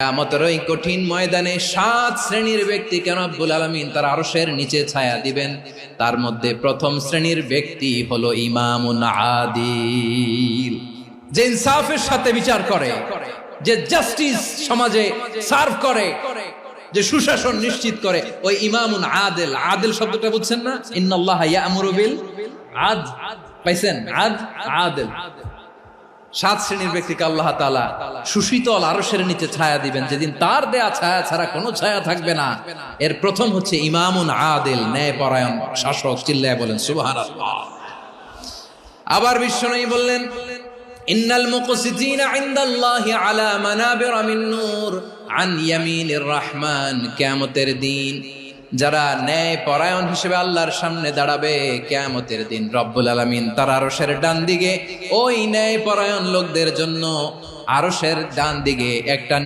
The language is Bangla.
কিয়ামতের ওই কঠিন ময়দানে 7 শ্রেণীর ব্যক্তিকে রব্বুল আলামিন তার আরশের নিচে ছায়া দিবেন। তার মধ্যে প্রথম শ্রেণীর ব্যক্তি হলো ইমামুন আদিল, যে ইনসাফের সাথে বিচার করে, যে জাস্টিস সমাজে সার্ভ করে, যে সুশাসন নিশ্চিত করে, ওই ইমামুন আদিল। আদিল শব্দটা বুঝছেন না? ইন্নাল্লাহা ইয়া'মুরু বিল আদল, পাইছেন? আদিল। 7 শ্রেণীর ব্যক্তিকে আল্লাহ তাআলা সুশীতল আরশের নিচে ছায়া দিবেন, যেদিন তার দেয়া ছায়া ছাড়া কোনো ছায়া থাকবে না। এর প্রথম হচ্ছে ইমামুন আদিল, ন্যায়পরায়ণ শাসক। চিল্লায় বলেন সুবহানাল্লাহ। আবার বিশ্বনবী বললেন, ইন্নাল মুকসিতিনা ইনদাল্লাহি আলা মানাবিরা মিন নূর আন ইয়ামিনির রহমান। কিয়ামতের দিন যারা ন্যায় পরায়ণ হিসেবে আল্লাহর সামনে দাঁড়াবে, কিয়ামতের দিন রব্বুল আলামিন তার আরশের ডান দিকে ওই ন্যায় পরায়ণ লোকদের জন্য আরশের ডান দিকে একটা